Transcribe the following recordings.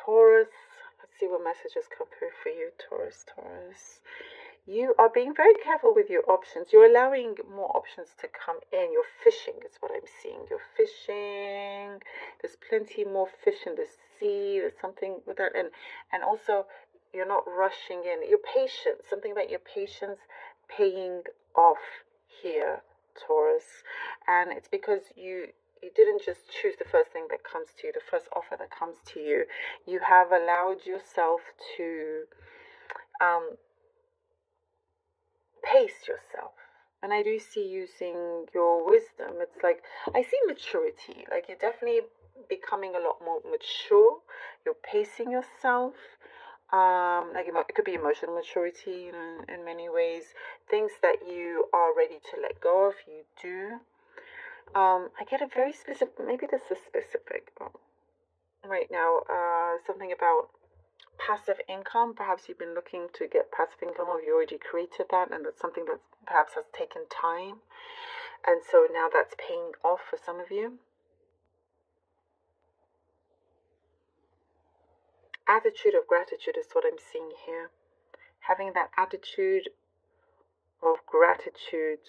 Taurus, let's see what messages come through for you, Taurus. You are being very careful with your options. You're allowing more options to come in. You're fishing, is what I'm seeing. You're fishing. There's plenty more fish in the sea. There's something with that. And also, you're not rushing in. Your patience, something about your patience paying off here, Taurus. And it's because you didn't just choose the first thing that comes to you, the first offer that comes to you. You have allowed yourself to pace yourself. And I do see using your wisdom. It's like, I see maturity. Like, you're definitely becoming a lot more mature. You're pacing yourself. Like, it could be emotional maturity, in many ways. Things that you are ready to let go of, you do. I get a very specific, maybe this is specific right now, something about passive income. Perhaps you've been looking to get passive income, or you already created that, and that's something that perhaps has taken time, and so now that's paying off for some of you. Attitude of gratitude is what I'm seeing here. Having that attitude of gratitude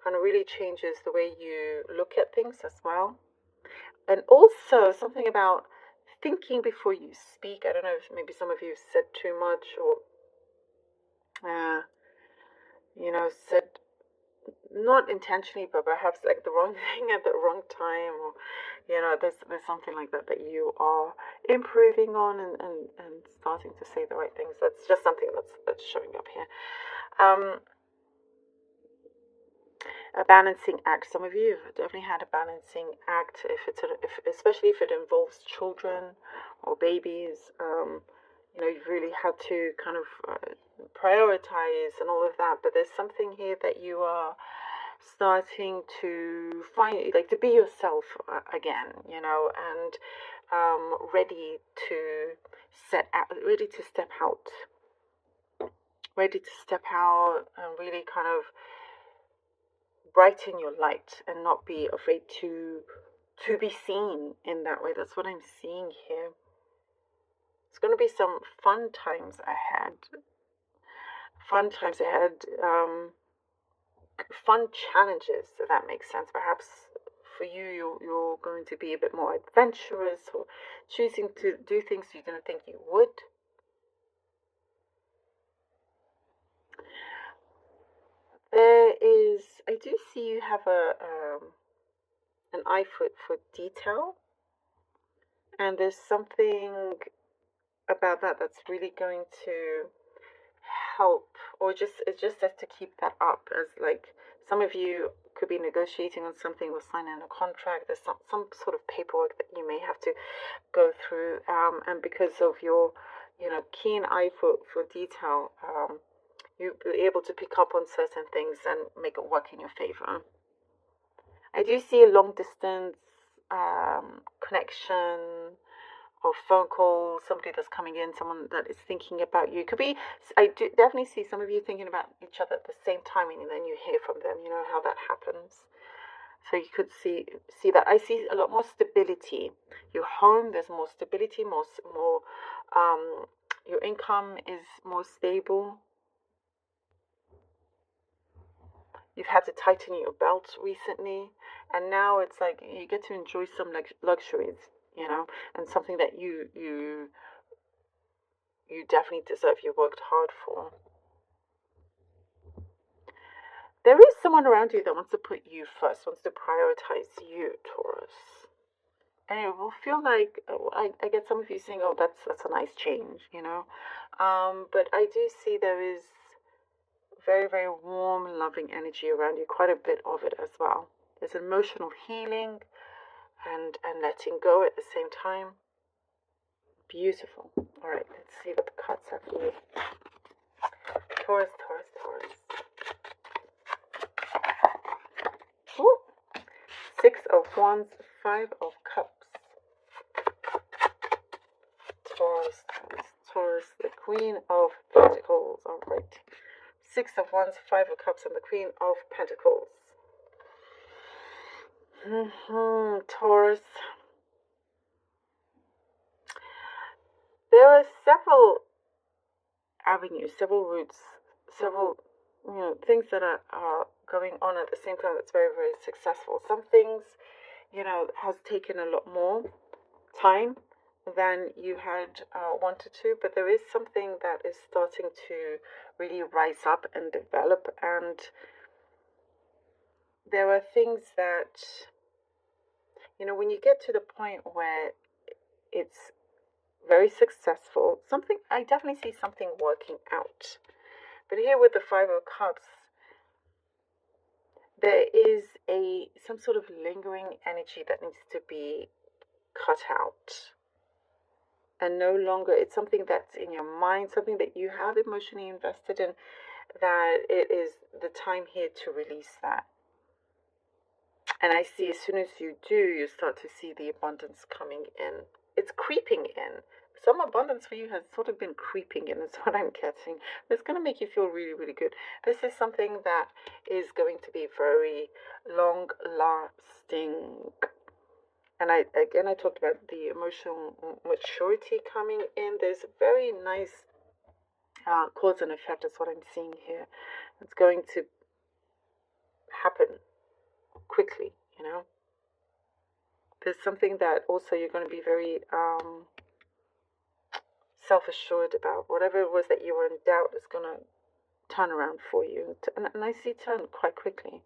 kind of really changes the way you look at things as well. And also something about thinking before you speak. I don't know if maybe some of you said too much, or said not intentionally, but perhaps like the wrong thing at the wrong time, or there's something like that you are improving on, and starting to say the right things. That's just something that's showing up here. A balancing act. Some of you have definitely had a balancing act, especially if it involves children or babies. You've really had to kind of prioritize and all of that. But there's something here that you are starting to find, like, to be yourself again, and ready to step out, ready to step out, and really kind of brighten your light and not be afraid to be seen in that way. That's what I'm seeing here. It's going to be some fun times ahead. Fun challenges, if that makes sense. Perhaps for you, you're going to be a bit more adventurous, or choosing to do things you didn't think you would. I do see you have an eye for detail, and there's something about that that's really going to help, or it's just as to keep that up, as like some of you could be negotiating on something or signing a contract. There's some sort of paperwork that you may have to go through, and because of your keen eye for detail, you'll be able to pick up on certain things and make it work in your favor. I do see a long distance connection, or phone call, somebody that's coming in, someone that is thinking about you. Could be, I do definitely see some of you thinking about each other at the same time, and then you hear from them. You know how that happens. So you could see that. I see a lot more stability. Your home, there's more stability, more. Your income is more stable. You've had to tighten your belt recently, and now it's like you get to enjoy some luxuries, and something that you definitely deserve. You worked hard for. There is someone around you that wants to put you first, wants to prioritize you, Taurus. And it will feel like, I get some of you saying, "Oh, that's a nice change," But I do see there is very, very warm, loving energy around you, quite a bit of it as well. There's emotional healing and letting go at the same time. Beautiful. All right, let's see what the cards have for you. Taurus. Ooh. 6 of Wands, 5 of Cups. Taurus, the Queen of Pentacles. All right. 6 of Wands, 5 of Cups, and the Queen of Pentacles. Taurus. there are several avenues, several routes, several things that are going on at the same time that's very, very successful. Some things, has taken a lot more time than you had wanted to, but there is something that is starting to really rise up and develop, and there are things that, when you get to the point where it's very successful, I definitely see something working out. But here with the Five of Cups, there is some sort of lingering energy that needs to be cut out. And no longer, it's something that's in your mind, something that you have emotionally invested in, that it is the time here to release that. And I see as soon as you do, you start to see the abundance coming in. It's creeping in. Some abundance for you has sort of been creeping in, is what I'm getting. It's going to make you feel really, really good. This is something that is going to be very long lasting. And I talked about the emotional maturity coming in. There's a very nice cause and effect, is what I'm seeing here. It's going to happen quickly, There's something that also you're going to be very self-assured about. Whatever it was that you were in doubt is going to turn around for you. And I see turn quite quickly.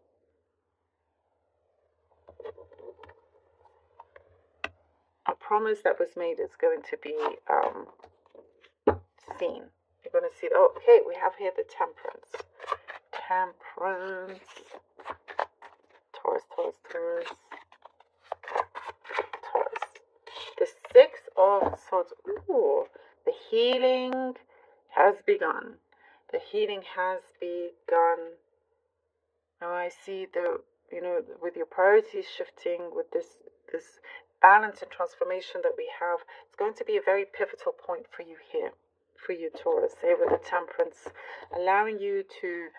A promise that was made is going to be seen. You're going to see, okay, we have here the Temperance. Temperance. Taurus. The Six of Swords. Ooh, the healing has begun. The healing has begun. Now I see with your priorities shifting, with this balance and transformation that we have, it's going to be a very pivotal point for you here, for you Taurus, here with the Temperance, allowing you to,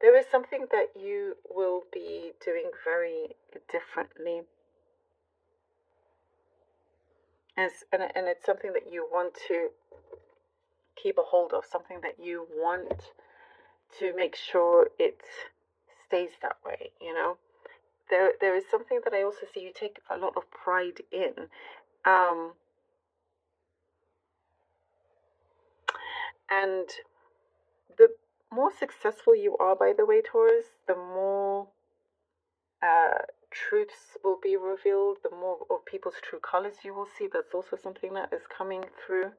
there is something that you will be doing very differently. And it's something that you want to keep a hold of, something that you want to make sure it stays that way, There is something that I also see you take a lot of pride in. And the more successful you are, by the way, Taurus, the more truths will be revealed, the more of people's true colors you will see. That's also something that is coming through.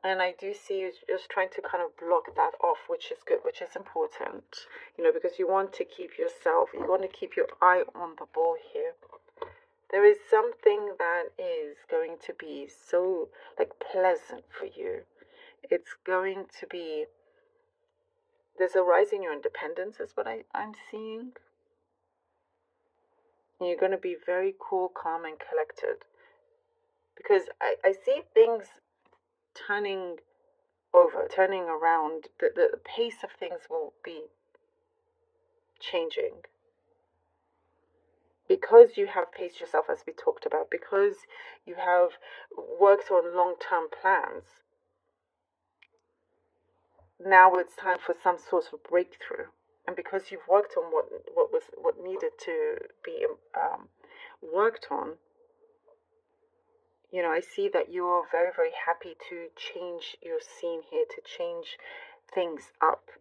And I do see you just trying to kind of block that off, which is good, which is important, because you want to keep you want to keep your eye on the ball here. There is something that is going to be so, pleasant for you. It's going to be, there's a rise in your independence, is what I'm seeing. And you're going to be very cool, calm, and collected. Because I see things turning around. The pace of things will be changing. Because you have paced yourself, as we talked about, because you have worked on long-term plans, now it's time for some sort of breakthrough. And because you've worked on what needed to be worked on, I see that you're very, very happy to change your scene here, to change things up.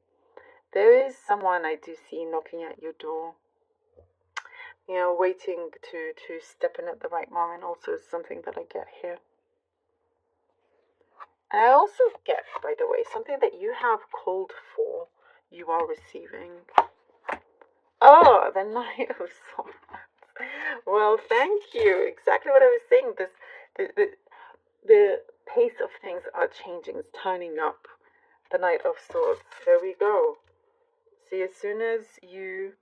There is someone I do see knocking at your door, waiting to step in at the right moment, also is something that I get here. And I also get, by the way, something that you have called for, you are receiving. Oh, the Knight of Swords. Well, thank you. Exactly what I was saying. The pace of things are changing. It's turning up. The Knight of Swords. There we go. See, as soon as you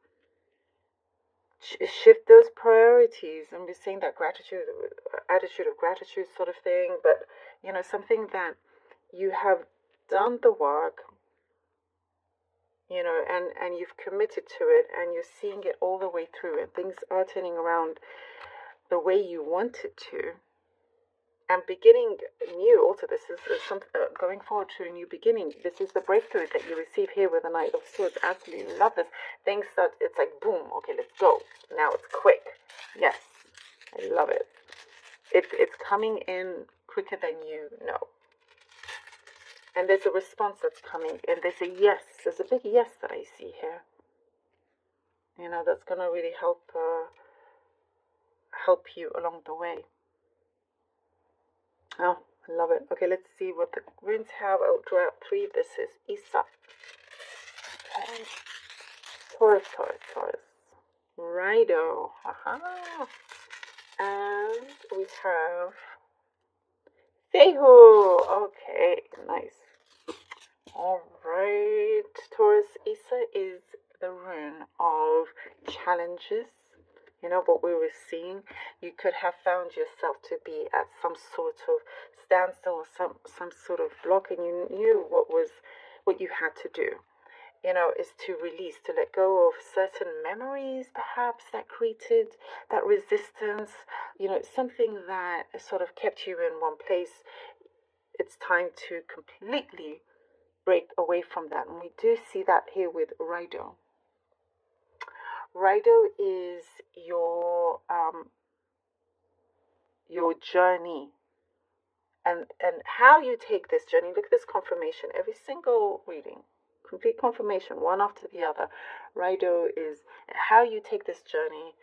shift those priorities, and we're saying that attitude of gratitude sort of thing, but something that you have done the work, and you've committed to it, and you're seeing it all the way through, and things are turning around the way you want it to. and beginning new. Also, this is going forward to a new beginning. This is the breakthrough that you receive here with the Knight of Swords. Absolutely love this. Things start, it's like boom, okay, let's go. Now it's quick. Yes, I love it. It's coming in quicker than you know. And there's a response that's coming, and there's a yes. There's a big yes that I see here. You know, that's gonna really help you along the way. Oh, I love it. Okay, let's see what the runes have. I'll draw out 3. This is Isa. Okay. Taurus. Rido. Aha. And we have Fehu. Okay, nice. Alright. Taurus, Isa is the rune of challenges. You know what we were seeing? You could have found yourself to be at some sort of standstill or some sort of block, and you knew what you had to do. You know, is to release, to let go of certain memories perhaps that created that resistance. You know, something that sort of kept you in one place. It's time to completely break away from that. And we do see that here with Rido. Rido is your journey, and how you take this journey. Look at this confirmation. Every single reading, complete confirmation, one after the other. Rido is how you take this journey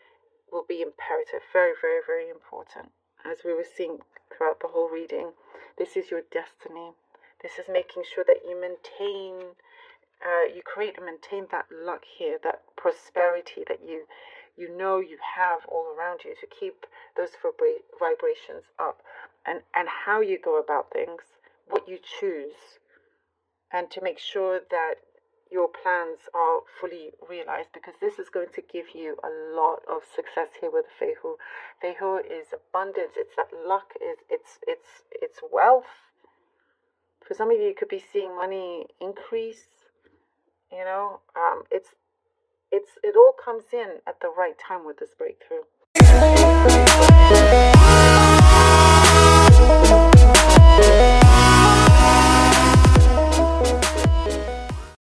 will be imperative, very, very, very important. As we were seeing throughout the whole reading, this is your destiny. This is making sure that you maintain. You create and maintain that luck here, that prosperity that you know you have all around you, to keep those vibrations up, and how you go about things, what you choose, and to make sure that your plans are fully realized, because this is going to give you a lot of success here with Fehu. Fehu is abundance. It's that luck. It's wealth. For some of you, you could be seeing money increase. You know, it all comes in at the right time with this breakthrough.